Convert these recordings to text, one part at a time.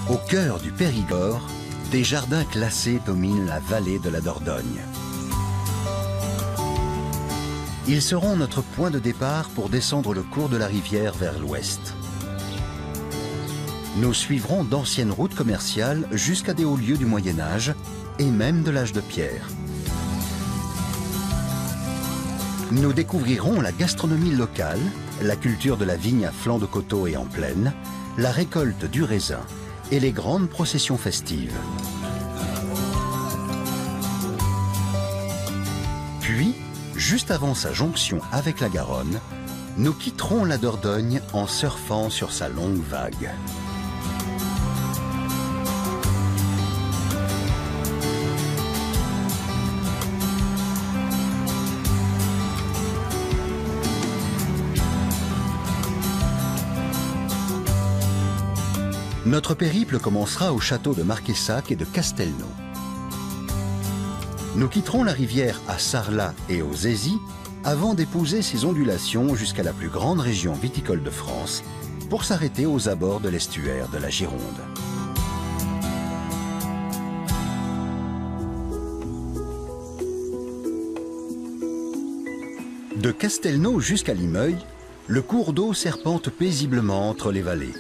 Au cœur du Périgord, des jardins classés dominent la vallée de la Dordogne. Ils seront notre point de départ pour descendre le cours de la rivière vers l'ouest. Nous suivrons d'anciennes routes commerciales jusqu'à des hauts lieux du Moyen-Âge et même de l'âge de pierre. Nous découvrirons la gastronomie locale, la culture de la vigne à flanc de coteaux et en plaine, la récolte du raisin et les grandes processions festives. Puis, juste avant sa jonction avec la Garonne, nous quitterons la Dordogne en surfant sur sa longue vague. Notre périple commencera au château de Marquessac et de Castelnau. Nous quitterons la rivière à Sarlat et aux Aisies avant d'épouser ses ondulations jusqu'à la plus grande région viticole de France pour s'arrêter aux abords de l'estuaire de la Gironde. De Castelnau jusqu'à Limeuil, le cours d'eau serpente paisiblement entre les vallées.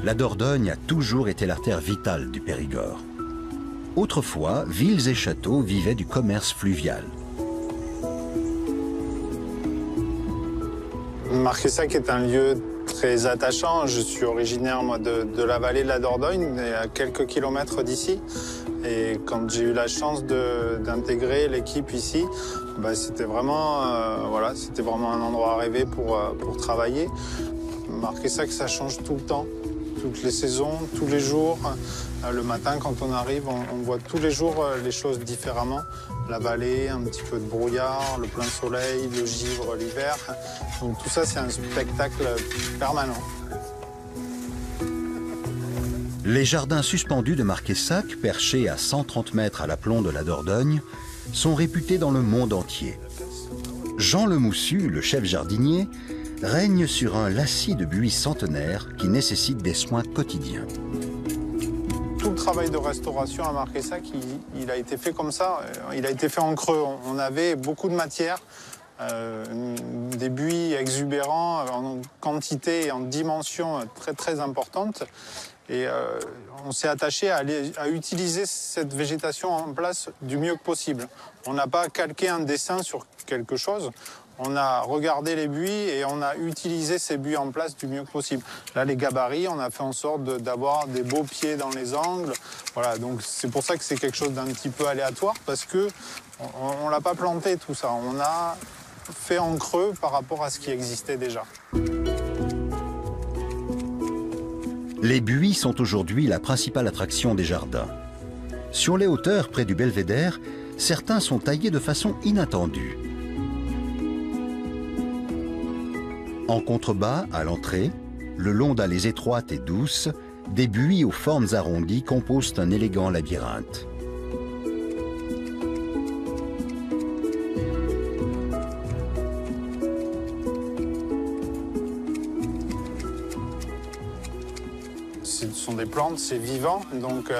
La Dordogne a toujours été l'artère vitale du Périgord. Autrefois, villes et châteaux vivaient du commerce fluvial. Marquessac est un lieu très attachant. Je suis originaire moi, de la vallée de la Dordogne, à quelques kilomètres d'ici. Et quand j'ai eu la chance d'intégrer l'équipe ici, bah, c'était vraiment un endroit à rêver pour travailler. Marquessac, ça change tout le temps. Toutes les saisons, tous les jours. Le matin, quand on arrive, on voit tous les jours les choses différemment. La vallée, un petit peu de brouillard, le plein soleil, le givre l'hiver. Donc tout ça, c'est un spectacle permanent. Les jardins suspendus de Marquessac, perchés à 130 mètres à l'aplomb de la Dordogne, sont réputés dans le monde entier. Jean Lemoussu, le chef jardinier, règne sur un lacis de buis centenaires qui nécessite des soins quotidiens. Tout le travail de restauration à Marquessac, il a été fait comme ça. Il a été fait en creux. On avait beaucoup de matière, des buis exubérants en quantité et en dimension très très importante. Et on s'est attaché à utiliser cette végétation en place du mieux que possible. On n'a pas calqué un dessin sur quelque chose. On a regardé les buis et on a utilisé ces buis en place du mieux que possible. Là, les gabarits, on a fait en sorte d'avoir des beaux pieds dans les angles. Voilà, donc c'est pour ça que c'est quelque chose d'un petit peu aléatoire, parce que on l'a pas planté tout ça. On a fait en creux par rapport à ce qui existait déjà. Les buis sont aujourd'hui la principale attraction des jardins. Sur les hauteurs près du belvédère, certains sont taillés de façon inattendue. En contrebas, à l'entrée, le long d'allées étroites et douces, des buis aux formes arrondies composent un élégant labyrinthe. Ce sont des plantes, c'est vivant, donc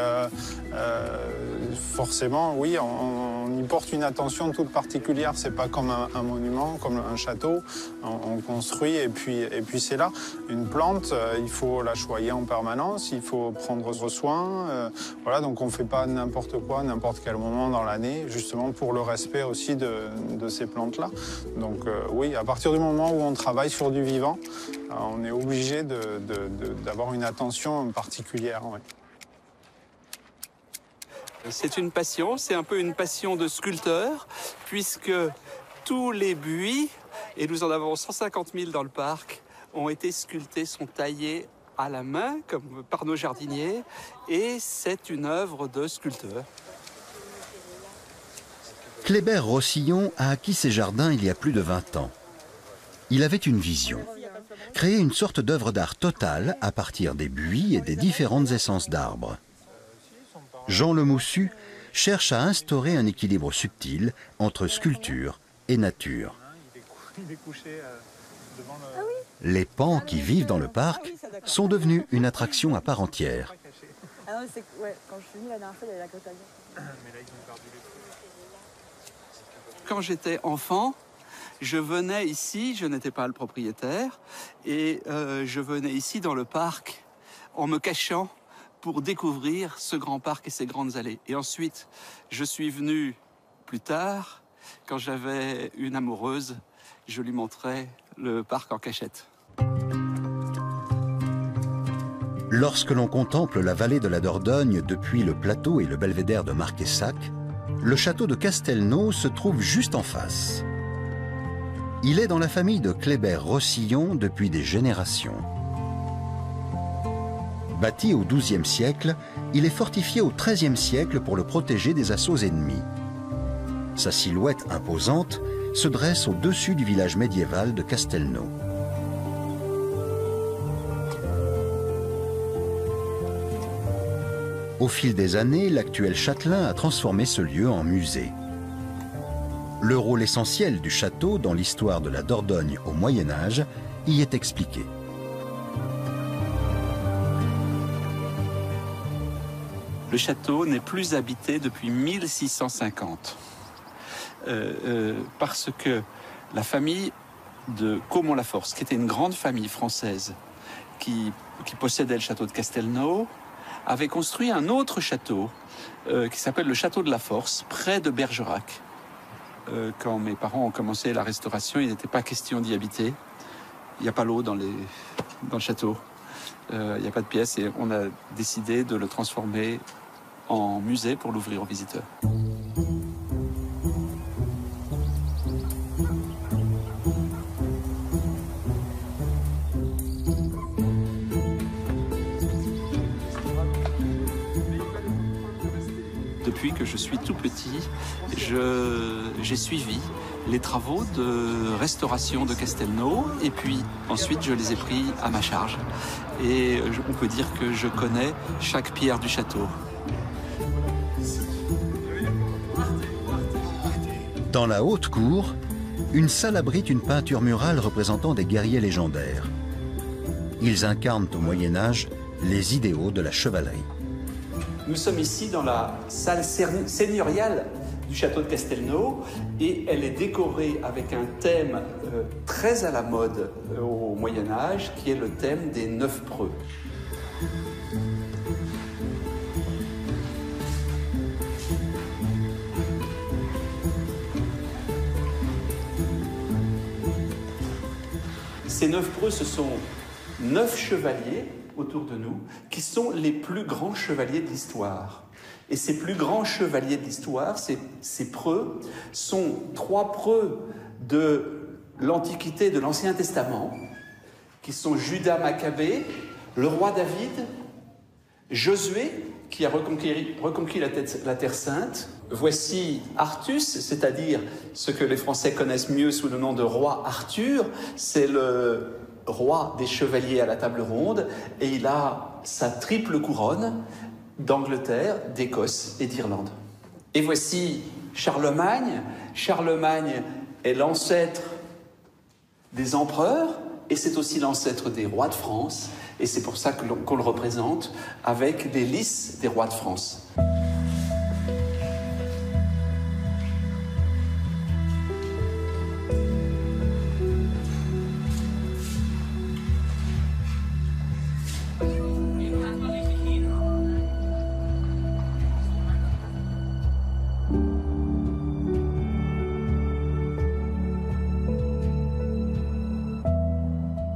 forcément, oui, on y porte une attention toute particulière. C'est pas comme un monument, comme un château. On construit et puis c'est là. Une plante, il faut la choyer en permanence, il faut prendre soin. Voilà, donc on fait pas n'importe quoi, n'importe quel moment dans l'année, justement pour le respect aussi de ces plantes-là. Donc oui, à partir du moment où on travaille sur du vivant, on est obligé d'avoir une attention particulière. Oui. C'est une passion, c'est un peu une passion de sculpteur, puisque tous les buis, et nous en avons 150 000 dans le parc, ont été sculptés, sont taillés à la main, comme par nos jardiniers, et c'est une œuvre de sculpteur. Kléber Rossillon a acquis ses jardins il y a plus de 20 ans. Il avait une vision. Créer une sorte d'œuvre d'art totale à partir des buis et des différentes essences d'arbres. Jean Lemoussu cherche à instaurer un équilibre subtil entre sculpture et nature. Les paons qui vivent dans le parc sont devenus une attraction à part entière. Ah non, ouais, quand je suis venue la dernière fois, il y avait la côte à gare. Quand j'étais enfant, je venais ici, je n'étais pas le propriétaire, et je venais ici dans le parc en me cachant pour découvrir ce grand parc et ses grandes allées. Et ensuite, je suis venu plus tard, quand j'avais une amoureuse, je lui montrais le parc en cachette. Lorsque l'on contemple la vallée de la Dordogne depuis le plateau et le belvédère de Marquessac, le château de Castelnau se trouve juste en face. Il est dans la famille de Kléber-Rossillon depuis des générations. Bâti au XIIe siècle, il est fortifié au XIIIe siècle pour le protéger des assauts ennemis. Sa silhouette imposante se dresse au-dessus du village médiéval de Castelnau. Au fil des années, l'actuel châtelain a transformé ce lieu en musée. Le rôle essentiel du château dans l'histoire de la Dordogne au Moyen-Âge y est expliqué. Le château n'est plus habité depuis 1650. Parce que la famille de Caumont-la-Force, qui était une grande famille française qui possédait le château de Castelnau, avait construit un autre château qui s'appelle le château de la Force, près de Bergerac. Quand mes parents ont commencé la restauration, il n'était pas question d'y habiter. Il n'y a pas l'eau dans le château. Il n'y a pas de pièces et on a décidé de le transformer en musée pour l'ouvrir aux visiteurs. Depuis que je suis tout petit, j'ai suivi les travaux de restauration de Castelnau et puis ensuite je les ai pris à ma charge. Et on peut dire que je connais chaque pierre du château. Dans la haute cour, une salle abrite une peinture murale représentant des guerriers légendaires. Ils incarnent au Moyen-Âge les idéaux de la chevalerie. Nous sommes ici dans la salle seigneuriale du château de Castelnau et elle est décorée avec un thème très à la mode au Moyen-Âge qui est le thème des 9 preux. Ces 9 preux, ce sont 9 chevaliers autour de nous, qui sont les plus grands chevaliers de l'histoire. Et ces plus grands chevaliers de l'histoire, ces preux, sont 3 preux de l'Antiquité, de l'Ancien Testament, qui sont Judas Maccabée, le roi David, Josué, qui a reconquis la Terre Sainte. Voici Artus, c'est-à-dire ce que les Français connaissent mieux sous le nom de roi Arthur. C'est le roi des chevaliers à la table ronde, et il a sa triple couronne d'Angleterre, d'Écosse et d'Irlande. Et voici Charlemagne. Charlemagne est l'ancêtre des empereurs, et c'est aussi l'ancêtre des rois de France, et c'est pour ça qu'on le représente avec les lys des rois de France.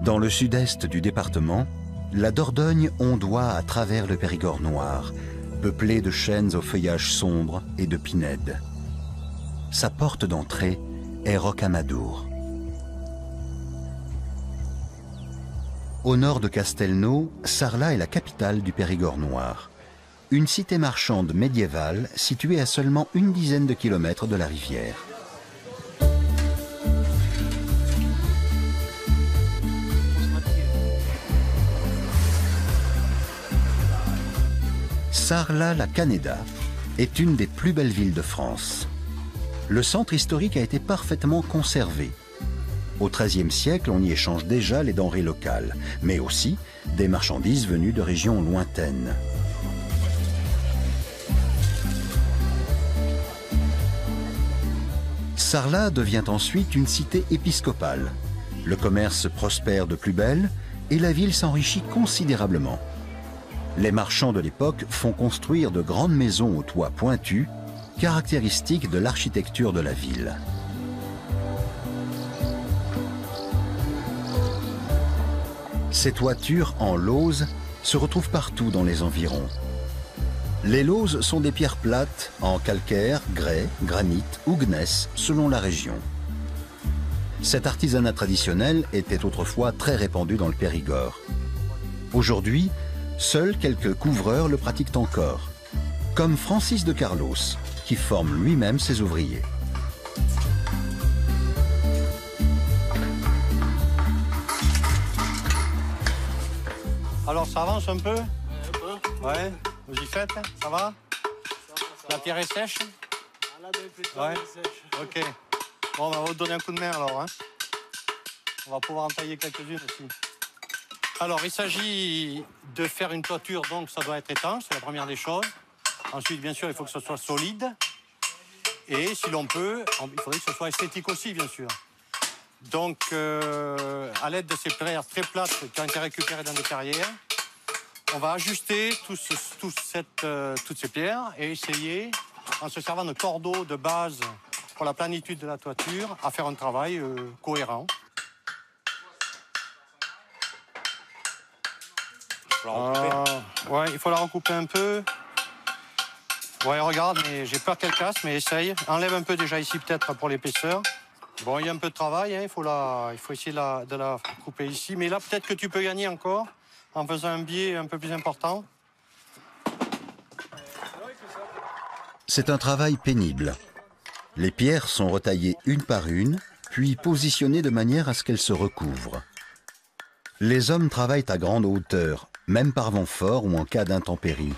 Dans le sud-est du département, la Dordogne ondoie à travers le Périgord noir, peuplé de chênes au feuillage sombre et de pinèdes. Sa porte d'entrée est Rocamadour. Au nord de Castelnau, Sarlat est la capitale du Périgord noir. Une cité marchande médiévale située à seulement une dizaine de kilomètres de la rivière. Sarlat-la-Canéda est une des plus belles villes de France. Le centre historique a été parfaitement conservé. Au XIIIe siècle, on y échange déjà les denrées locales, mais aussi des marchandises venues de régions lointaines. Sarlat devient ensuite une cité épiscopale. Le commerce prospère de plus belle et la ville s'enrichit considérablement. Les marchands de l'époque font construire de grandes maisons aux toits pointus, caractéristiques de l'architecture de la ville. Ces toitures en lauze se retrouvent partout dans les environs. Les lauzes sont des pierres plates en calcaire, grès, granit ou gneiss selon la région. Cet artisanat traditionnel était autrefois très répandu dans le Périgord. Aujourd'hui, seuls quelques couvreurs le pratiquent encore, comme Francis de Carlos, qui forme lui-même ses ouvriers. Alors ça avance un peu? Ouais, vous y faites, ça va? La pierre est sèche? Ouais, ok. Bon, on va vous donner un coup de main alors. Hein. On va pouvoir en tailler quelques-unes aussi. Alors, il s'agit de faire une toiture, donc ça doit être étanche, c'est la première des choses. Ensuite, bien sûr, il faut que ce soit solide. Et si l'on peut, il faudrait que ce soit esthétique aussi, bien sûr. Donc, à l'aide de ces pierres très plates qui ont été récupérées dans des carrières, on va ajuster toutes ces pierres et essayer, en se servant de cordeaux de base pour la planitude de la toiture, à faire un travail cohérent. Ouais, il faut la recouper un peu. Ouais, regarde, mais j'ai peur qu'elle casse, mais essaye. Enlève un peu déjà ici peut-être pour l'épaisseur. Bon, il y a un peu de travail, hein, il faut essayer de la couper ici. Mais là, peut-être que tu peux gagner encore en faisant un biais un peu plus important. C'est un travail pénible. Les pierres sont retaillées une par une, puis positionnées de manière à ce qu'elles se recouvrent. Les hommes travaillent à grande hauteur, même par vent fort ou en cas d'intempérie.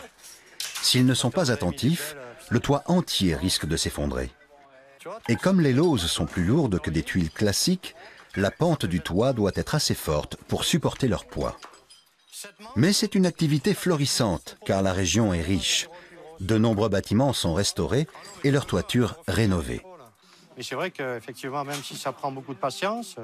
S'ils ne sont pas attentifs, le toit entier risque de s'effondrer. Et comme les lauzes sont plus lourdes que des tuiles classiques, la pente du toit doit être assez forte pour supporter leur poids. Mais c'est une activité florissante, car la région est riche. De nombreux bâtiments sont restaurés et leurs toitures rénovées. Mais c'est vrai qu'effectivement, même si ça prend beaucoup de patience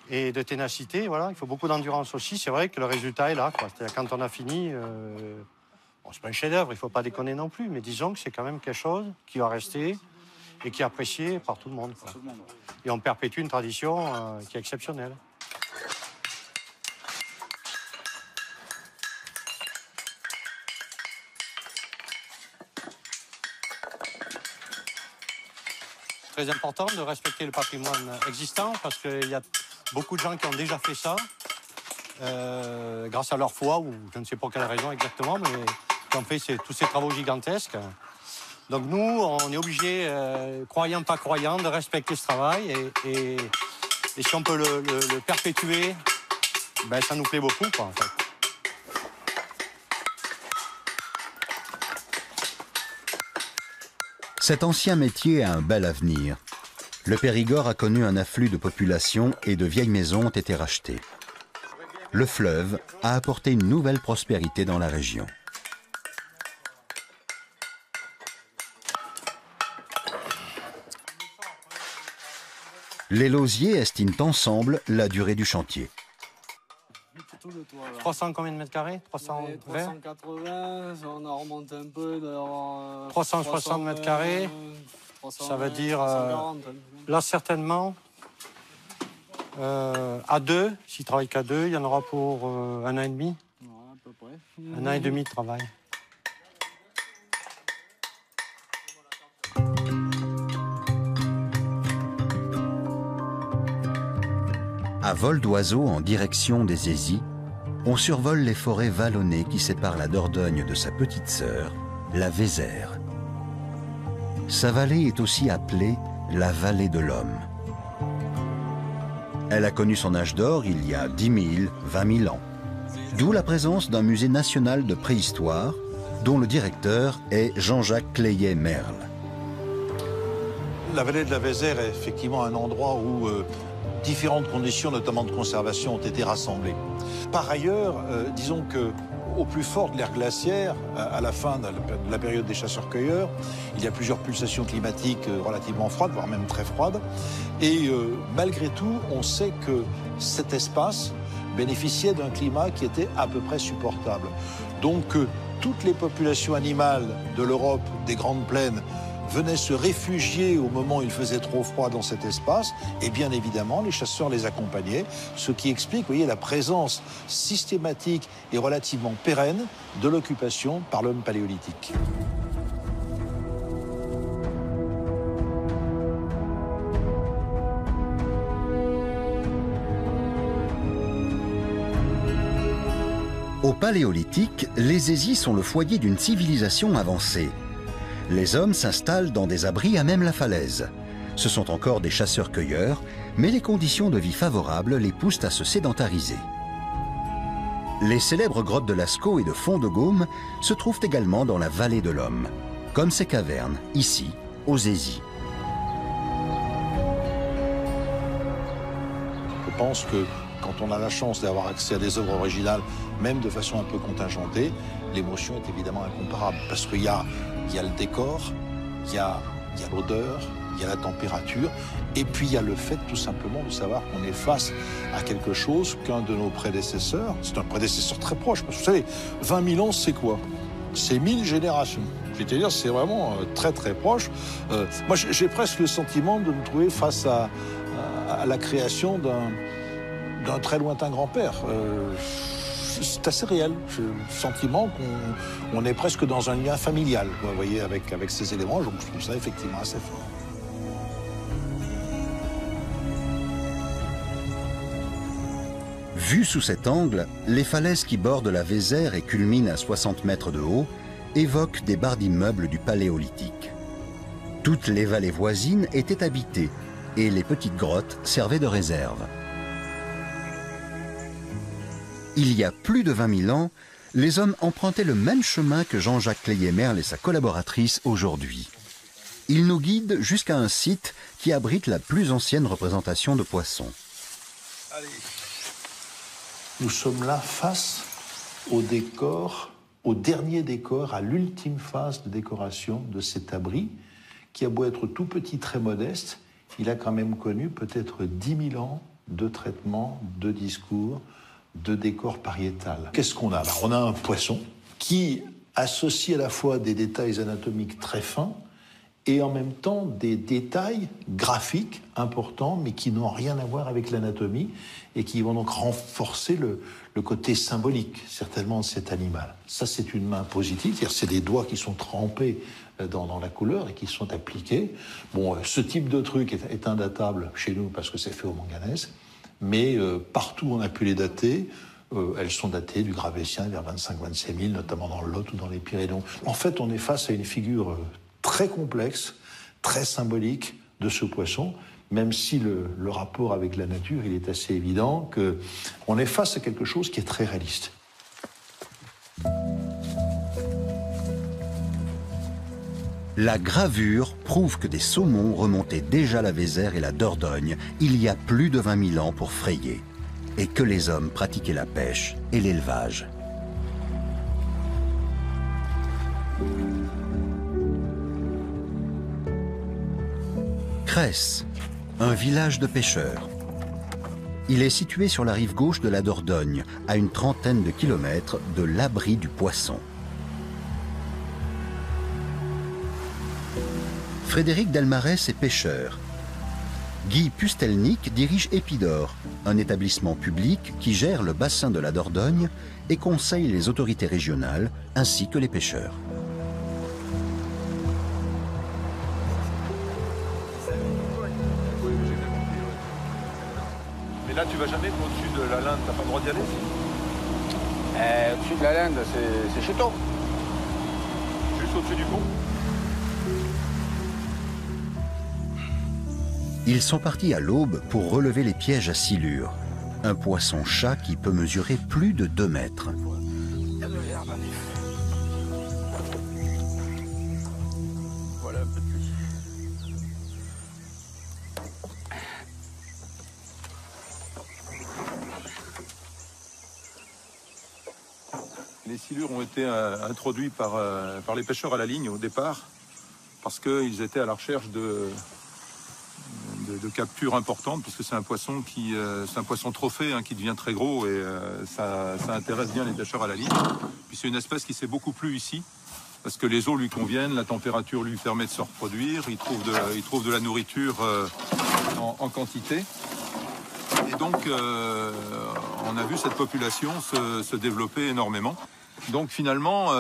et de ténacité, voilà, il faut beaucoup d'endurance aussi. C'est vrai que le résultat est là, quoi. C'est-à-dire, quand on a fini, bon, c'est pas un chef-d'œuvre, il faut pas déconner non plus, mais disons que c'est quand même quelque chose qui va rester et qui est apprécié par tout le monde, quoi. Et on perpétue une tradition qui est exceptionnelle. Très important de respecter le patrimoine existant parce qu'il y a beaucoup de gens qui ont déjà fait ça grâce à leur foi ou je ne sais pas quelle raison exactement, mais qui ont fait tous ces travaux gigantesques. Donc nous, on est obligés, croyants, pas croyants, de respecter ce travail et si on peut le perpétuer, ben, ça nous plaît beaucoup, quoi, en fait. Cet ancien métier a un bel avenir. Le Périgord a connu un afflux de population et de vieilles maisons ont été rachetées. Le fleuve a apporté une nouvelle prospérité dans la région. Les lausiers estiment ensemble la durée du chantier. 300 combien de mètres carrés? 320? 380, on a remonté un peu. 360 mètres carrés, ça veut dire, là certainement, à deux, s'ils travaillent qu'à deux, il y en aura pour 1 an et demi. Ouais, à peu près. 1 an et demi de travail. À vol d'oiseau en direction des Aisies, on survole les forêts vallonnées qui séparent la Dordogne de sa petite sœur, la Vézère. Sa vallée est aussi appelée la vallée de l'homme. Elle a connu son âge d'or il y a 10 000, 20 000 ans. D'où la présence d'un musée national de préhistoire, dont le directeur est Jean-Jacques Clayet-Merle. La vallée de la Vézère est effectivement un endroit où différentes conditions, notamment de conservation, ont été rassemblées. Par ailleurs, disons que au plus fort de l'ère glaciaire, à la fin de la période des chasseurs-cueilleurs, il y a plusieurs pulsations climatiques relativement froides, voire même très froides. Et malgré tout, on sait que cet espace bénéficiait d'un climat qui était à peu près supportable. Donc toutes les populations animales de l'Europe, des grandes plaines, venaient se réfugier au moment où il faisait trop froid dans cet espace, et bien évidemment, les chasseurs les accompagnaient, ce qui explique, vous voyez, la présence systématique et relativement pérenne de l'occupation par l'homme paléolithique. Au Paléolithique, les Hésies sont le foyer d'une civilisation avancée. Les hommes s'installent dans des abris à même la falaise. Ce sont encore des chasseurs-cueilleurs, mais les conditions de vie favorables les poussent à se sédentariser. Les célèbres grottes de Lascaux et de Font-de-Gaume se trouvent également dans la vallée de l'Homme, comme ces cavernes, ici, aux Hésies. Je pense que quand on a la chance d'avoir accès à des œuvres originales, même de façon un peu contingentée, l'émotion est évidemment incomparable. Parce qu'il y a le décor, il y a l'odeur, il y a la température, et puis il y a le fait tout simplement de savoir qu'on est face à quelque chose qu'un de nos prédécesseurs, c'est un prédécesseur très proche, parce que vous savez, 20 000 ans, c'est quoi? C'est 1000 générations. C'est-à-dire, c'est vraiment très très proche. Moi, j'ai presque le sentiment de me trouver face à la création d'un très lointain grand-père. C'est assez réel. J'ai le sentiment qu'on est presque dans un lien familial, vous voyez, avec ces éléments. Donc je trouve ça effectivement assez fort. Vues sous cet angle, les falaises qui bordent la Vézère et culminent à 60 mètres de haut évoquent des barres d'immeubles du Paléolithique. Toutes les vallées voisines étaient habitées et les petites grottes servaient de réserve. Il y a plus de 20 000 ans, les hommes empruntaient le même chemin que Jean-Jacques Cléiet-Merle et sa collaboratrice aujourd'hui. Ils nous guident jusqu'à un site qui abrite la plus ancienne représentation de poissons. Allez. Nous sommes là face au décor, au dernier décor, à l'ultime phase de décoration de cet abri, qui a beau être tout petit, très modeste, il a quand même connu peut-être 10 000 ans de traitement, de discours, de décor pariétal. Qu'est-ce qu'on a? On a un poisson qui associe à la fois des détails anatomiques très fins et en même temps des détails graphiques importants mais qui n'ont rien à voir avec l'anatomie et qui vont donc renforcer le côté symbolique certainement de cet animal. Ça, c'est une main positive, c'est-à-dire c'est des doigts qui sont trempés dans la couleur et qui sont appliqués. Bon, ce type de truc est indatable chez nous parce que c'est fait au manganèse. Mais partout où on a pu les dater, elles sont datées du Gravétien vers 25-26 000, notamment dans le Lot ou dans les Pyrénées. En fait, on est face à une figure très complexe, très symbolique de ce poisson, même si le rapport avec la nature, il est assez évident qu'on est face à quelque chose qui est très réaliste. La gravure prouve que des saumons remontaient déjà la Vézère et la Dordogne il y a plus de 20 000 ans pour frayer, et que les hommes pratiquaient la pêche et l'élevage. Cresse, un village de pêcheurs. Il est situé sur la rive gauche de la Dordogne, à une trentaine de kilomètres de l'abri du Poisson. Frédéric Delmarès est pêcheur. Guy Pustelnik dirige Épidore, un établissement public qui gère le bassin de la Dordogne et conseille les autorités régionales ainsi que les pêcheurs. Mais là, tu vas jamais au-dessus de la Linde, t'as pas le droit d'y aller? Au-dessus de la Linde, c'est Chéton. Juste au-dessus du pont? Ils sont partis à l'aube pour relever les pièges à silure, un poisson-chat qui peut mesurer plus de 2 mètres. Voilà, Les silures ont été introduits par les pêcheurs à la ligne au départ, parce qu'ils étaient à la recherche de captures importantes, parce que c'est un poisson trophée qui devient très gros et ça intéresse bien les pêcheurs à la ligne. Puis c'est une espèce qui s'est beaucoup plu ici, parce que les eaux lui conviennent, la température lui permet de se reproduire, il trouve de la nourriture en quantité. Et donc on a vu cette population se développer énormément. Donc finalement,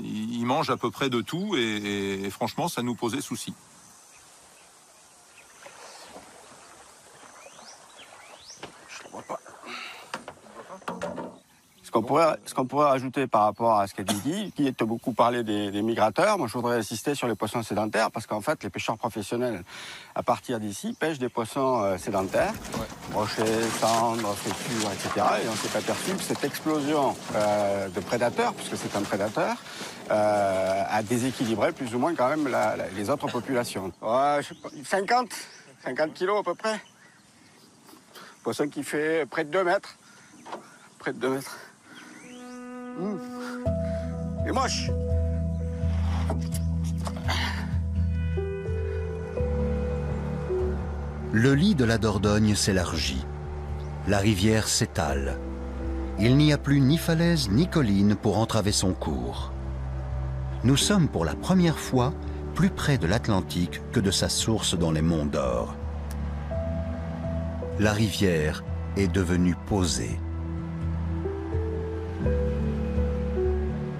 ils mangent à peu près de tout et franchement, ça nous posait souci. Ce qu'on pourrait rajouter par rapport à ce qu'a dit Guy, qui a beaucoup parlé des migrateurs, moi je voudrais insister sur les poissons sédentaires, parce qu'en fait les pêcheurs professionnels à partir d'ici pêchent des poissons sédentaires, brochets, cendres, friture, etc. Et on s'est aperçu que cette explosion de prédateurs, puisque c'est un prédateur, a déséquilibré plus ou moins quand même les autres populations. Je sais pas, 50 kilos à peu près. Poisson qui fait près de 2 mètres. Près de 2 mètres. Il est moche. Le lit de la Dordogne s'élargit. La rivière s'étale. Il n'y a plus ni falaise ni colline pour entraver son cours. Nous sommes pour la première fois plus près de l'Atlantique que de sa source dans les monts d'Or. La rivière est devenue posée.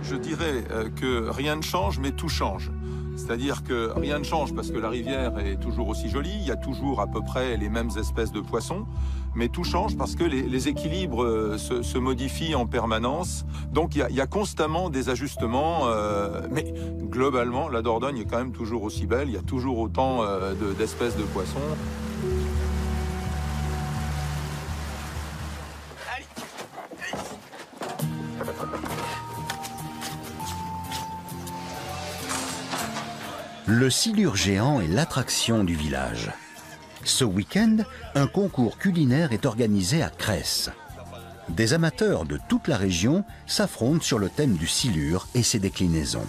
Je dirais que rien ne change, mais tout change. C'est-à-dire que rien ne change parce que la rivière est toujours aussi jolie, il y a toujours à peu près les mêmes espèces de poissons, mais tout change parce que les équilibres se modifient en permanence. Donc il y a constamment des ajustements, mais globalement, la Dordogne est quand même toujours aussi belle, il y a toujours autant d'espèces de poissons. Le silure géant est l'attraction du village. Ce week-end, un concours culinaire est organisé à Cresse. Des amateurs de toute la région s'affrontent sur le thème du silure et ses déclinaisons.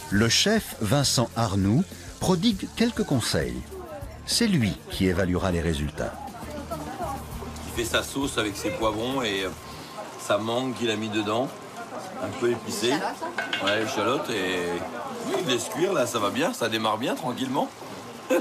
Le chef Vincent Arnoux prodigue quelques conseils. C'est lui qui évaluera les résultats. Il fait sa sauce avec ses poivrons et sa mangue qu'il a mis dedans. Un peu épicé, ouais, échalote et il laisse cuire là, ça va bien, ça démarre bien tranquillement. Je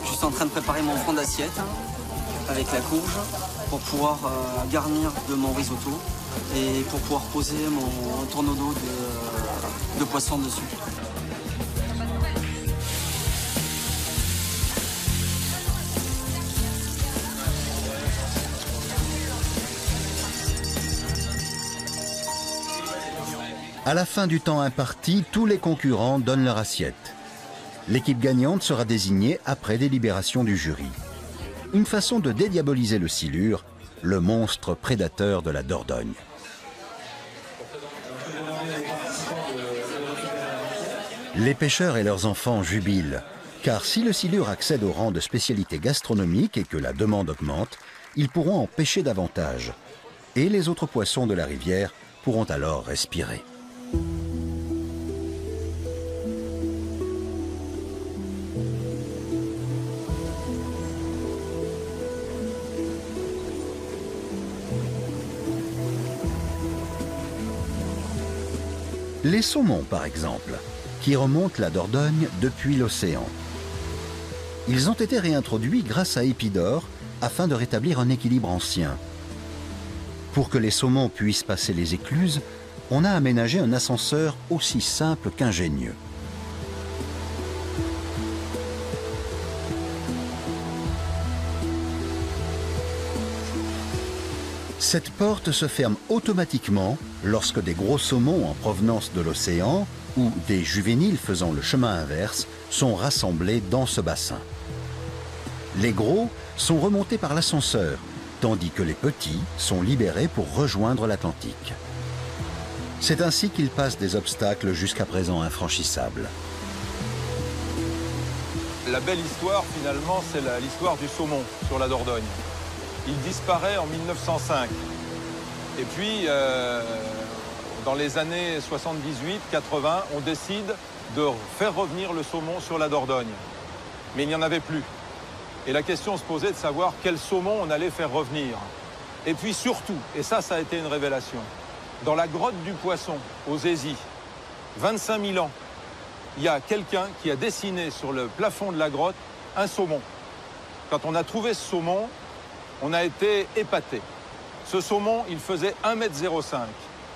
suis en train de préparer mon fond d'assiette avec la courge pour pouvoir garnir de mon risotto et pour pouvoir poser mon tourneau d'eau de poisson dessus. À la fin du temps imparti, tous les concurrents donnent leur assiette. L'équipe gagnante sera désignée après délibération du jury. Une façon de dédiaboliser le silure, le monstre prédateur de la Dordogne. Les pêcheurs et leurs enfants jubilent, car si le silure accède au rang de spécialité gastronomique et que la demande augmente, ils pourront en pêcher davantage. Et les autres poissons de la rivière pourront alors respirer. Les saumons, par exemple, qui remontent la Dordogne depuis l'océan. Ils ont été réintroduits grâce à Épidore afin de rétablir un équilibre ancien. Pour que les saumons puissent passer les écluses, on a aménagé un ascenseur aussi simple qu'ingénieux. Cette porte se ferme automatiquement lorsque des gros saumons en provenance de l'océan ou des juvéniles faisant le chemin inverse sont rassemblés dans ce bassin. Les gros sont remontés par l'ascenseur, tandis que les petits sont libérés pour rejoindre l'Atlantique. C'est ainsi qu'ils passent des obstacles jusqu'à présent infranchissables. La belle histoire, finalement, c'est l'histoire du saumon sur la Dordogne. Il disparaît en 1905. Et puis, dans les années 78-80, on décide de faire revenir le saumon sur la Dordogne. Mais il n'y en avait plus. Et la question se posait de savoir quel saumon on allait faire revenir. Et puis surtout, et ça a été une révélation, dans la grotte du Poisson, aux Aisies, 25 000 ans, il y a quelqu'un qui a dessiné sur le plafond de la grotte un saumon. Quand on a trouvé ce saumon, on a été épaté. Ce saumon, il faisait 1,05 m.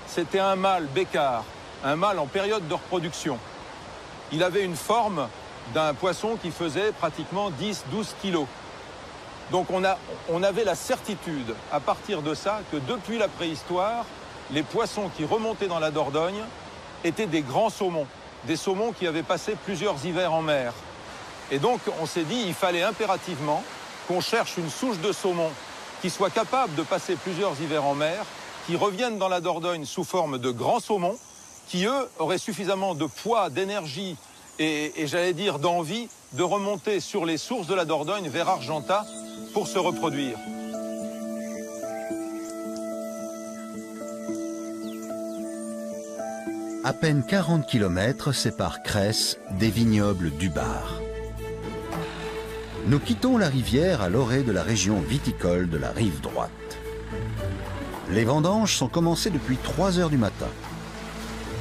C'était un mâle bécard, un mâle en période de reproduction. Il avait une forme d'un poisson qui faisait pratiquement 10-12 kilos. Donc on avait la certitude, à partir de ça, que depuis la préhistoire, les poissons qui remontaient dans la Dordogne étaient des grands saumons. Des saumons qui avaient passé plusieurs hivers en mer. Et donc, on s'est dit, il fallait impérativement qu'on cherche une souche de saumon qui soit capable de passer plusieurs hivers en mer, qui reviennent dans la Dordogne sous forme de grands saumons, qui, eux, auraient suffisamment de poids, d'énergie et j'allais dire d'envie de remonter sur les sources de la Dordogne vers Argentat pour se reproduire. À peine 40 km séparent Cresse des vignobles du Bar. Nous quittons la rivière à l'orée de la région viticole de la rive droite. Les vendanges sont commencées depuis 3 h du matin.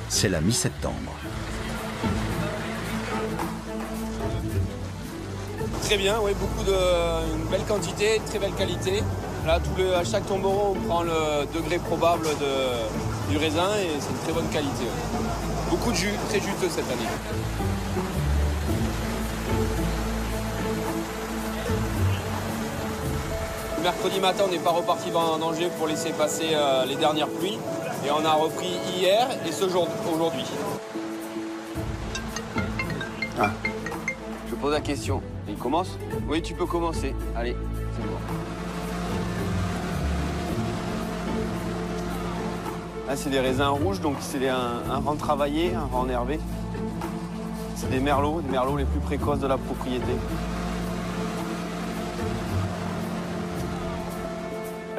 C'est la mi-septembre. Très bien, oui, une belle quantité, très belle qualité. Là, à chaque tombereau, on prend le degré probable du raisin et c'est une très bonne qualité. Beaucoup de jus, très juteux cette année. Mercredi matin, on n'est pas reparti vendanger pour laisser passer les dernières pluies. Et on a repris hier et aujourd'hui. Ah. Je pose la question. Il commence? Oui, tu peux commencer. Allez, c'est bon. Là, c'est des raisins rouges, donc c'est un rang travaillé, un rang nervé. C'est des merlots les plus précoces de la propriété.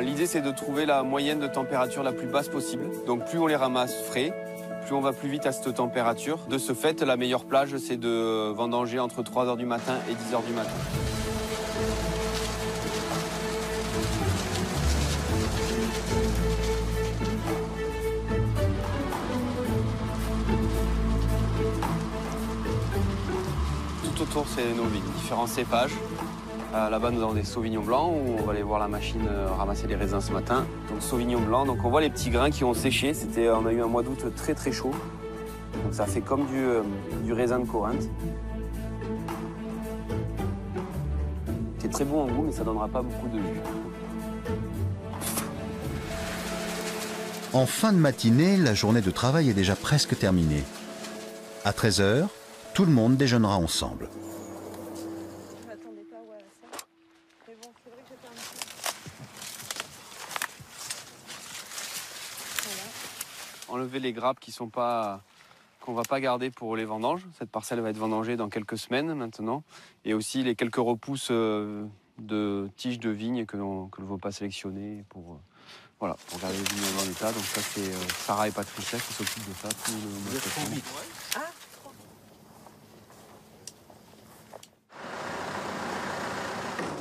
L'idée, c'est de trouver la moyenne de température la plus basse possible. Donc plus on les ramasse frais, plus on va plus vite à cette température. De ce fait, la meilleure plage, c'est de vendanger entre 3 h du matin et 10 h du matin. Tout autour, c'est nos vignes, différents cépages. Là-bas, nous avons des sauvignons blancs où on va aller voir la machine ramasser les raisins ce matin. Donc sauvignon blanc, donc on voit les petits grains qui ont séché. On a eu un mois d'août très très chaud. Donc ça fait comme du raisin de Corinthe. C'est très bon en goût, mais ça ne donnera pas beaucoup de jus. En fin de matinée, la journée de travail est déjà presque terminée. À 13 h, tout le monde déjeunera ensemble. Enlever les grappes qu'on va pas garder pour les vendanges. Cette parcelle va être vendangée dans quelques semaines maintenant. Et aussi les quelques repousses de tiges de vigne que l'on ne veut pas sélectionner pour garder les vignes dans l'état. Donc ça, c'est Sarah et Patricia qui s'occupent de ça tout le mois de septembre.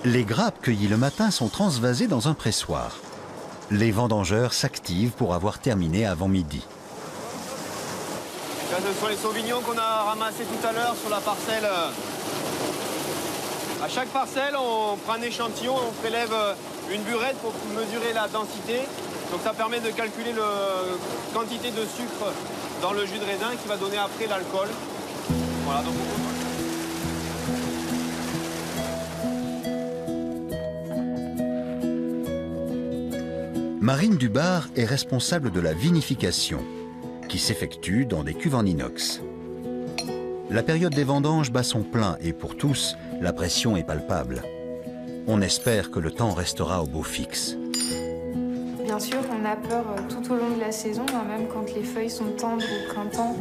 Les grappes cueillies le matin sont transvasées dans un pressoir. Les vendangeurs s'activent pour avoir terminé avant midi. Là, ce sont les sauvignons qu'on a ramassés tout à l'heure sur la parcelle. À chaque parcelle, on prend un échantillon, on prélève une burette pour mesurer la densité. Donc ça permet de calculer la quantité de sucre dans le jus de raisin qui va donner après l'alcool. Voilà, donc Marine Dubar est responsable de la vinification, qui s'effectue dans des cuves en inox. La période des vendanges bat son plein et pour tous, la pression est palpable. On espère que le temps restera au beau fixe. Bien sûr, on a peur tout au long de la saison, même quand les feuilles sont tendres au printemps,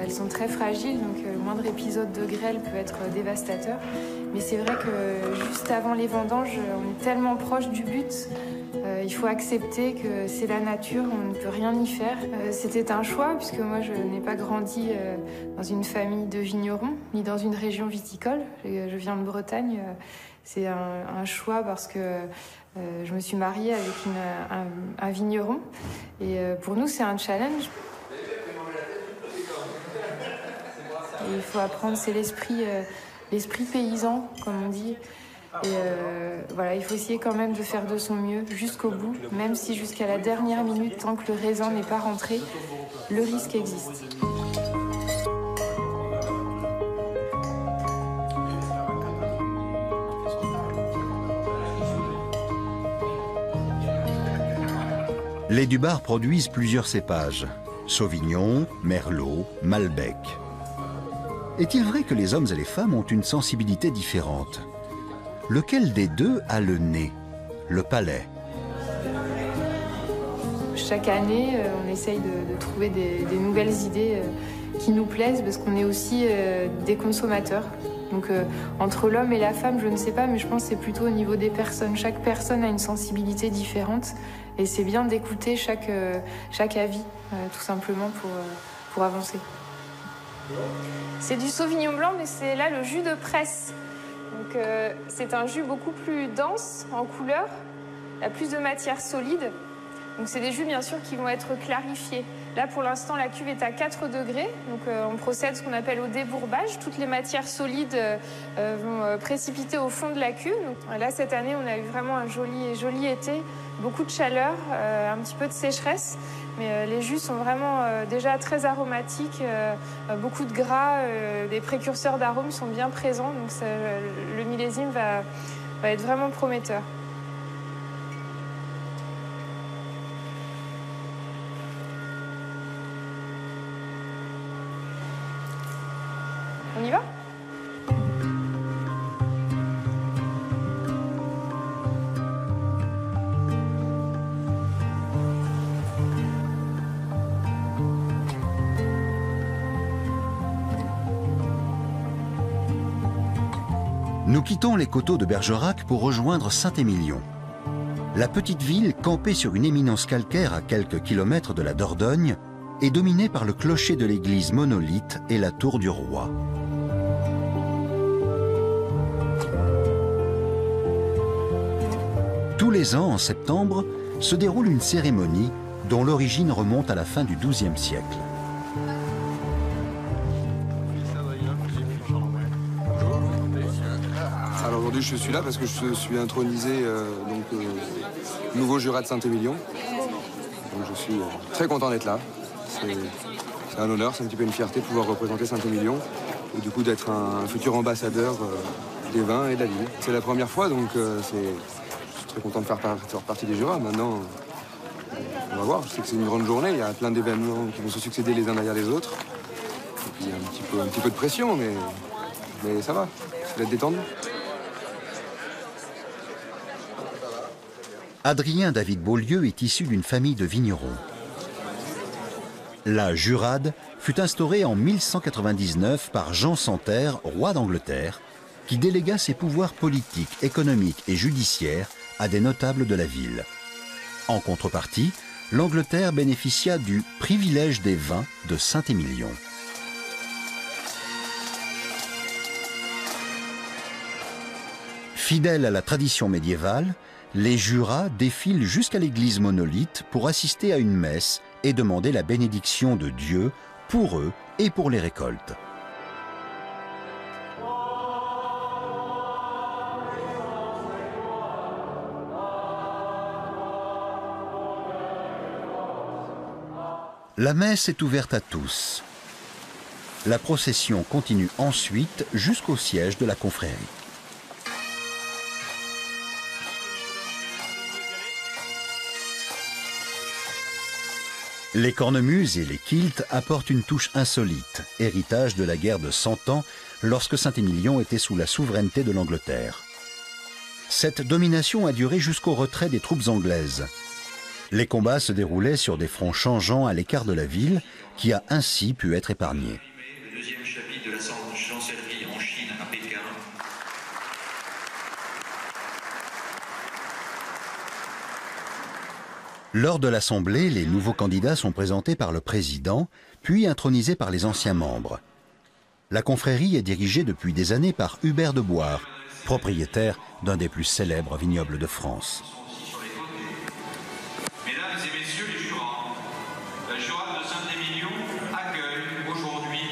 elles sont très fragiles, donc le moindre épisode de grêle peut être dévastateur. Mais c'est vrai que juste avant les vendanges, on est tellement proche du but, il faut accepter que c'est la nature, on ne peut rien y faire. C'était un choix, puisque moi je n'ai pas grandi dans une famille de vignerons, ni dans une région viticole. Je viens de Bretagne. C'est un choix parce que je me suis mariée avec un vigneron. Et pour nous, c'est un challenge. Et il faut apprendre, c'est l'esprit paysan, comme on dit. Et voilà, il faut essayer quand même de faire de son mieux jusqu'au bout, même si jusqu'à la dernière minute, tant que le raisin n'est pas rentré, le risque existe. Les Dubar produisent plusieurs cépages, Sauvignon, Merlot, Malbec. Est-il vrai que les hommes et les femmes ont une sensibilité différente? Lequel des deux a le nez, le palais? Chaque année, on essaye de trouver des nouvelles idées qui nous plaisent, parce qu'on est aussi des consommateurs. Donc entre l'homme et la femme, je ne sais pas, mais je pense que c'est plutôt au niveau des personnes. Chaque personne a une sensibilité différente, et c'est bien d'écouter chaque avis, tout simplement pour avancer. C'est du Sauvignon blanc, mais c'est là le jus de presse. Donc c'est un jus beaucoup plus dense en couleur, il y a plus de matière solide. Donc c'est des jus bien sûr qui vont être clarifiés. Là pour l'instant la cuve est à 4 degrés, donc on procède ce qu'on appelle au débourbage. Toutes les matières solides vont précipiter au fond de la cuve. Donc, là cette année on a eu vraiment un joli été, beaucoup de chaleur, un petit peu de sécheresse. Mais les jus sont vraiment déjà très aromatiques, beaucoup de gras, des précurseurs d'arômes sont bien présents, donc le millésime va être vraiment prometteur. On y va ? Nous quittons les coteaux de Bergerac pour rejoindre Saint-Émilion. La petite ville, campée sur une éminence calcaire à quelques kilomètres de la Dordogne, est dominée par le clocher de l'église monolithe et la tour du roi. Tous les ans, en septembre, se déroule une cérémonie dont l'origine remonte à la fin du XIIe siècle. Alors aujourd'hui je suis là parce que je suis intronisé nouveau jurat de Saint-Émilion. Donc je suis très content d'être là. C'est un honneur, c'est un petit peu une fierté de pouvoir représenter Saint-Émilion et du coup d'être un futur ambassadeur des vins et de la ville. C'est la première fois donc je suis très content de faire partie des jurats. Maintenant on va voir, je sais que c'est une grande journée, il y a plein d'événements qui vont se succéder les uns derrière les autres. Et puis il y a un petit peu de pression mais ça va, ça va être détendu. Adrien David Beaulieu est issu d'une famille de vignerons. La jurade fut instaurée en 1199 par Jean Santerre, roi d'Angleterre, qui délégua ses pouvoirs politiques, économiques et judiciaires à des notables de la ville. En contrepartie, l'Angleterre bénéficia du privilège des vins de Saint-Émilion. Fidèles à la tradition médiévale, les jurats défilent jusqu'à l'église monolithe pour assister à une messe et demander la bénédiction de Dieu pour eux et pour les récoltes. La messe est ouverte à tous. La procession continue ensuite jusqu'au siège de la confrérie. Les cornemuses et les kilts apportent une touche insolite, héritage de la guerre de 100 ans, lorsque Saint-Émilion était sous la souveraineté de l'Angleterre. Cette domination a duré jusqu'au retrait des troupes anglaises. Les combats se déroulaient sur des fronts changeants à l'écart de la ville, qui a ainsi pu être épargnée. Le deuxième chapitre de la chancellerie en Chine à Pékin. Lors de l'Assemblée, les nouveaux candidats sont présentés par le président, puis intronisés par les anciens membres. La confrérie est dirigée depuis des années par Hubert de Boire, propriétaire d'un des plus célèbres vignobles de France. Mesdames et messieurs les jurats, la Jurade de Saint-Émilion accueille aujourd'hui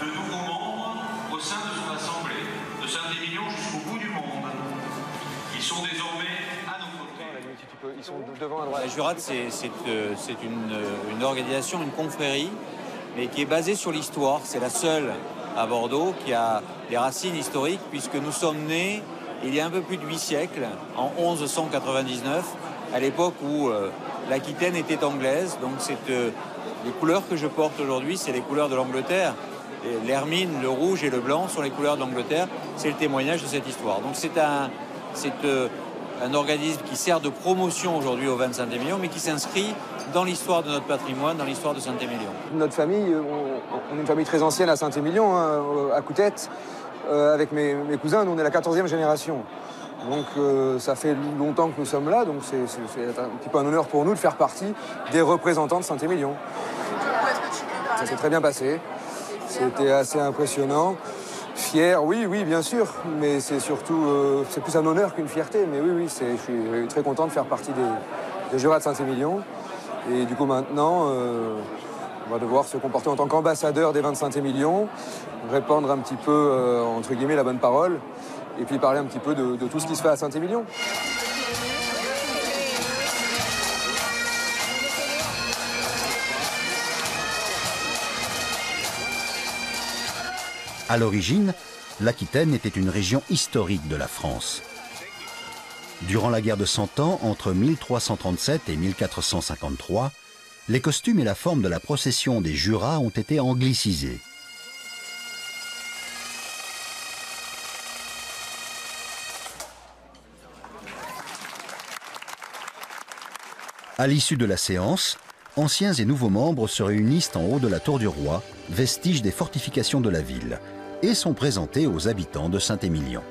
de nouveaux membres au sein de son assemblée, de Saint-Émilion jusqu'au bout du monde. Ils sont désormais à nos côtés. Ils sont devant à droite. La Jurade, c'est une organisation, une confrérie, mais qui est basée sur l'histoire. C'est la seule à Bordeaux qui a des racines historiques, puisque nous sommes nés il y a un peu plus de 8 siècles, en 1199, à l'époque où l'Aquitaine était anglaise. Donc les couleurs que je porte aujourd'hui, c'est les couleurs de l'Angleterre. L'hermine, le rouge et le blanc sont les couleurs d'Angleterre. C'est le témoignage de cette histoire. Donc c'est un organisme qui sert de promotion aujourd'hui au vin de Saint-Émilion, mais qui s'inscrit dans l'histoire de notre patrimoine, dans l'histoire de Saint-Émilion. Notre famille, on est une famille très ancienne à Saint-Émilion, hein, à Coutette. Avec mes cousins, nous on est la 14e génération. Donc ça fait longtemps que nous sommes là, donc c'est un petit peu un honneur pour nous de faire partie des représentants de Saint-Émilion. Ça s'est très bien passé, c'était assez impressionnant. Fier, oui, bien sûr, mais c'est surtout, c'est plus un honneur qu'une fierté. Mais oui, je suis très content de faire partie des jurats de Saint-Émilion. Et du coup maintenant, on va devoir se comporter en tant qu'ambassadeur des vins de Saint-Émilion, répandre un petit peu, entre guillemets, la bonne parole, et puis parler un petit peu de tout ce qui se fait à Saint-Émilion. À l'origine, l'Aquitaine était une région historique de la France. Durant la guerre de Cent Ans, entre 1337 et 1453, les costumes et la forme de la procession des jurats ont été anglicisés. À l'issue de la séance, anciens et nouveaux membres se réunissent en haut de la Tour du Roi, vestige des fortifications de la ville, et sont présentés aux habitants de Saint-Émilion.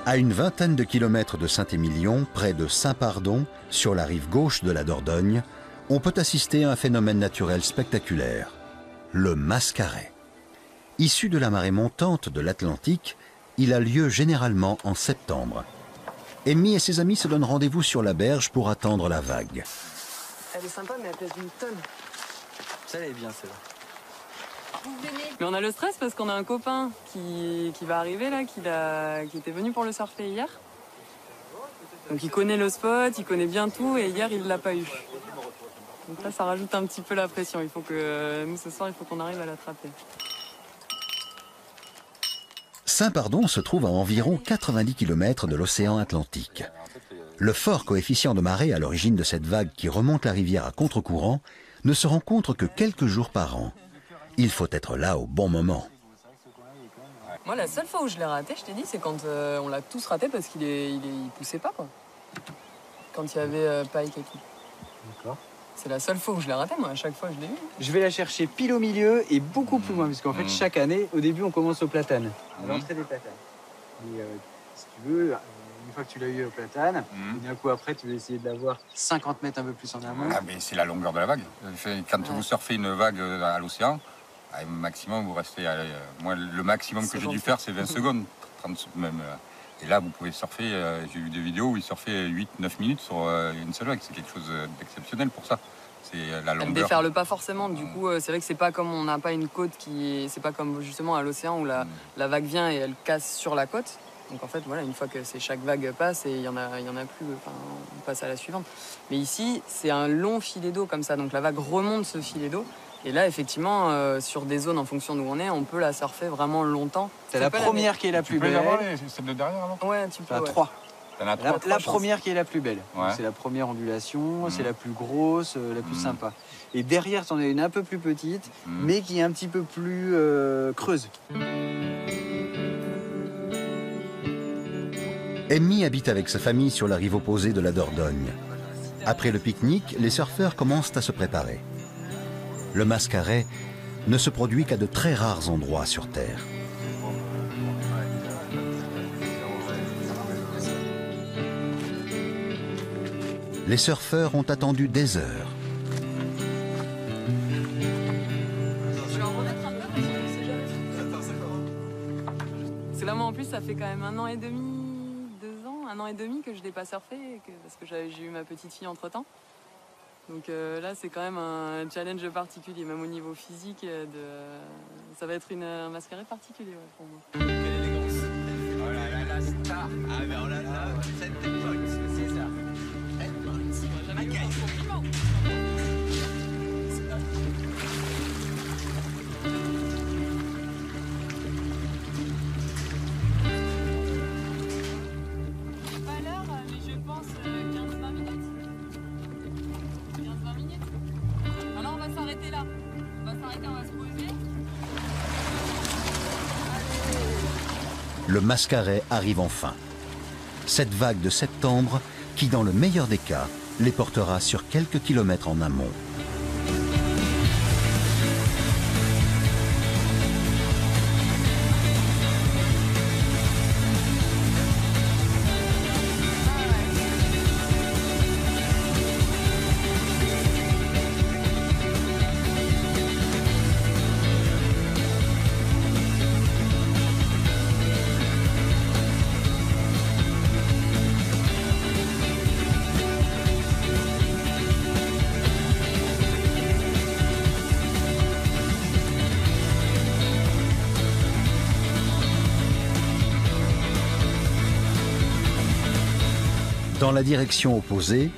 À une vingtaine de kilomètres de Saint-Émilion, près de Saint-Pardon, sur la rive gauche de la Dordogne, on peut assister à un phénomène naturel spectaculaire, le mascaret. Issu de la marée montante de l'Atlantique, il a lieu généralement en septembre. Amy et ses amis se donnent rendez-vous sur la berge pour attendre la vague. Elle est sympa, mais elle pèse une tonne. Ça, elle est bien, celle-là. Mais on a le stress parce qu'on a un copain qui va arriver là, qui était venu pour le surfer hier. Donc il connaît le spot, il connaît bien tout et hier il l'a pas eu. Donc là ça rajoute un petit peu la pression. Il faut que nous ce soir il faut qu'on arrive à l'attraper. Saint-Pardon se trouve à environ 90 km de l'océan Atlantique. Le fort coefficient de marée à l'origine de cette vague qui remonte la rivière à contre-courant ne se rencontre que quelques jours par an. Il faut être là au bon moment. Moi, la seule fois où je l'ai raté, je t'ai dit, c'est quand on l'a tous raté parce qu'il poussait pas, quoi. Quand il y avait Pike et tout. D'accord. C'est la seule fois où je l'ai raté, moi, à chaque fois je l'ai eu. Je vais la chercher pile au milieu et beaucoup plus loin, parce qu'en fait, chaque année, au début, on commence au platane, à l'entrée des platanes. Et si tu veux, une fois que tu l'as eu au platane, d'un coup après, tu vas essayer de l'avoir 50 mètres un peu plus en amont. Ah, mais c'est la longueur de la vague. Quand vous surfez une vague à l'océan, maximum, vous restez. Moi, le maximum que j'ai dû faire, c'est 20 secondes. 30 même. Et là, vous pouvez surfer. J'ai vu des vidéos où ils surfaient 8-9 minutes sur une seule vague. C'est quelque chose d'exceptionnel pour ça. C'est la longueur. Elle déferle pas forcément. Du coup, c'est vrai que c'est pas comme on n'a pas une côte qui. C'est pas comme justement à l'océan où la vague vient et elle casse sur la côte. Donc en fait, voilà, une fois que chaque vague passe et il y en a plus, enfin, on passe à la suivante. Mais ici, c'est un long filet d'eau comme ça. Donc la vague remonte ce filet d'eau. Et là, effectivement, sur des zones en fonction d'où on peut la surfer vraiment longtemps. C'est la première qui est la plus belle. Tu peux l'avoir, celle de derrière, alors? Ouais, tu peux. T'en as 3. La trois première qui est la plus belle. Ouais. C'est la première ondulation, c'est la plus grosse, la plus sympa. Et derrière, t'en as une un peu plus petite, mais qui est un petit peu plus creuse. Emmy habite avec sa famille sur la rive opposée de la Dordogne. Après le pique-nique, les surfeurs commencent à se préparer. Le mascaret ne se produit qu'à de très rares endroits sur Terre. Les surfeurs ont attendu des heures. Je vais en remettre un peu parce que je sais jamais. Parce que là, moi, en plus, ça fait quand même 1 an et demi, 2 ans, 1 an et demi que je n'ai pas surfé parce que j'ai eu ma petite fille entre-temps. Donc là, c'est quand même un challenge particulier, même au niveau physique. Ça va être un mascaret particulier pour moi. Quelle élégance! Oh là là, la star! Ah ben oh là là, cette époque, c'est ça! Pas l'heure, mais je pense 15-20 minutes. 15-20 minutes. Alors on va s'arrêter là. On va s'arrêter, on va se poser. Le mascaret arrive enfin. Cette vague de septembre qui, dans le meilleur des cas, les portera sur quelques kilomètres en amont. Dans la direction opposée,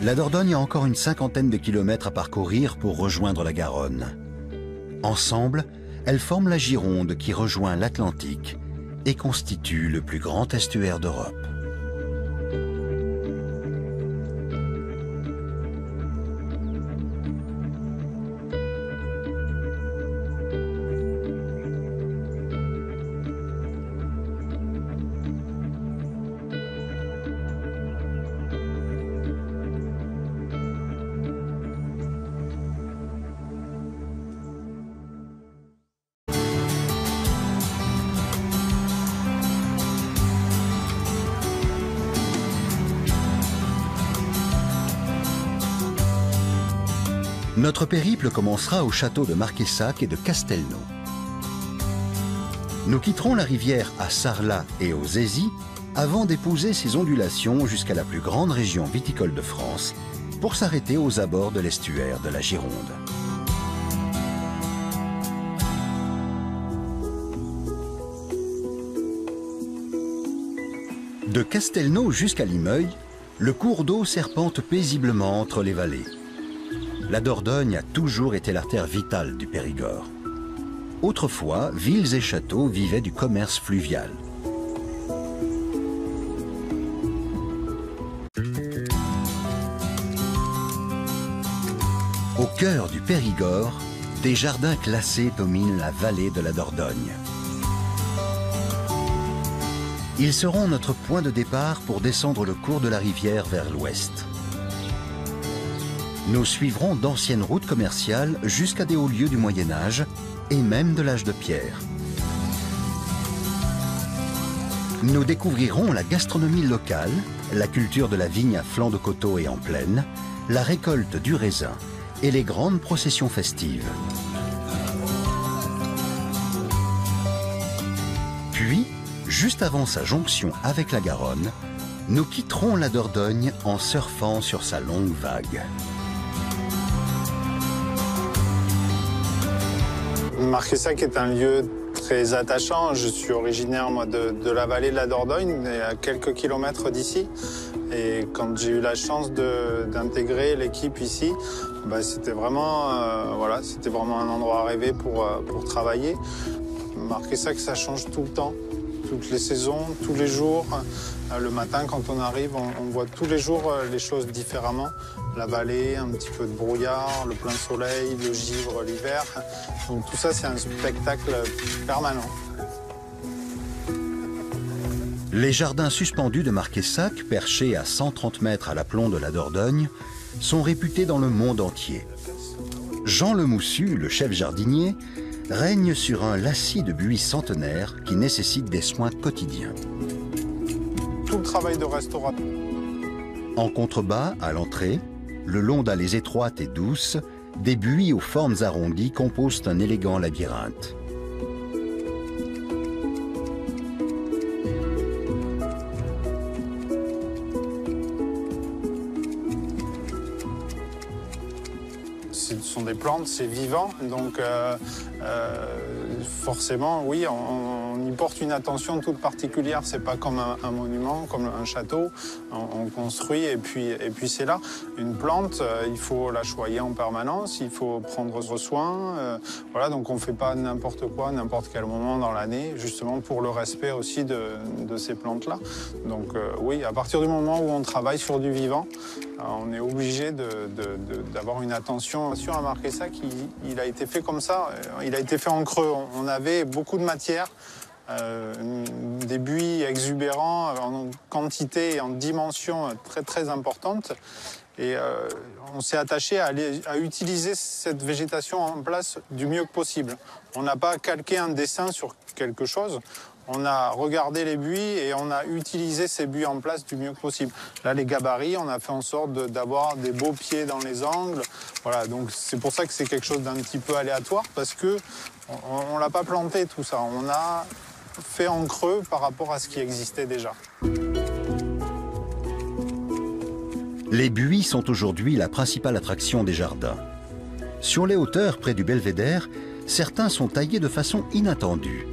la Dordogne a encore une 50aine de kilomètres à parcourir pour rejoindre la Garonne. Ensemble, elles forment la Gironde qui rejoint l'Atlantique et constitue le plus grand estuaire d'Europe. Notre périple commencera au château de Marquessac et de Castelnau. Nous quitterons la rivière à Sarlat et aux Aisies avant d'épouser ses ondulations jusqu'à la plus grande région viticole de France pour s'arrêter aux abords de l'estuaire de la Gironde. De Castelnau jusqu'à Limeuil, le cours d'eau serpente paisiblement entre les vallées. La Dordogne a toujours été l'artère vitale du Périgord. Autrefois, villes et châteaux vivaient du commerce fluvial. Au cœur du Périgord, des jardins classés dominent la vallée de la Dordogne. Ils seront notre point de départ pour descendre le cours de la rivière vers l'ouest. Nous suivrons d'anciennes routes commerciales jusqu'à des hauts lieux du Moyen-Âge et même de l'âge de pierre. Nous découvrirons la gastronomie locale, la culture de la vigne à flanc de coteau et en plaine, la récolte du raisin et les grandes processions festives. Puis, juste avant sa jonction avec la Garonne, nous quitterons la Dordogne en surfant sur sa longue vague. Marquessac est un lieu très attachant. Je suis originaire moi, de la vallée de la Dordogne, à quelques kilomètres d'ici. Et quand j'ai eu la chance d'intégrer l'équipe ici, c'était vraiment, c'était vraiment un endroit à rêver pour travailler. Marquez ça que ça change tout le temps, toutes les saisons, tous les jours. Le matin, quand on arrive, on voit tous les jours les choses différemment. La vallée, un petit peu de brouillard, le plein soleil, le givre l'hiver. Donc tout ça, c'est un spectacle permanent. Les jardins suspendus de Marquessac, perchés à 130 mètres à l'aplomb de la Dordogne, sont réputés dans le monde entier. Jean Le Moussu, le chef jardinier, règne sur un lacis de buis centenaires qui nécessitent des soins quotidiens. Tout le travail de restauration. En contrebas, à l'entrée, le long d'allées étroites et douces, des buis aux formes arrondies composent un élégant labyrinthe. Ce sont des plantes, c'est vivant, donc forcément, oui, on y porte une attention toute particulière. C'est pas comme un monument, comme un château. On construit et puis c'est là. Une plante, il faut la choyer en permanence, il faut prendre soin. Voilà, donc on fait pas n'importe quoi, n'importe quel moment dans l'année, justement pour le respect aussi de ces plantes-là. Donc oui, à partir du moment où on travaille sur du vivant, on est obligé d'avoir une attention. À Marquessac, il a été fait comme ça, il a été fait en creux. On avait beaucoup de matière, des buis exubérants en quantité et en dimension très très importante. Et on s'est attaché à utiliser cette végétation en place du mieux que possible. On n'a pas calqué un dessin sur quelque chose. On a regardé les buis et on a utilisé ces buis en place du mieux que possible. Là, les gabarits, on a fait en sorte d'avoir des beaux pieds dans les angles. Voilà, donc c'est pour ça que c'est quelque chose d'un petit peu aléatoire, parce que on l'a pas planté tout ça. On a fait en creux par rapport à ce qui existait déjà. Les buis sont aujourd'hui la principale attraction des jardins. Sur les hauteurs près du belvédère, certains sont taillés de façon inattendue.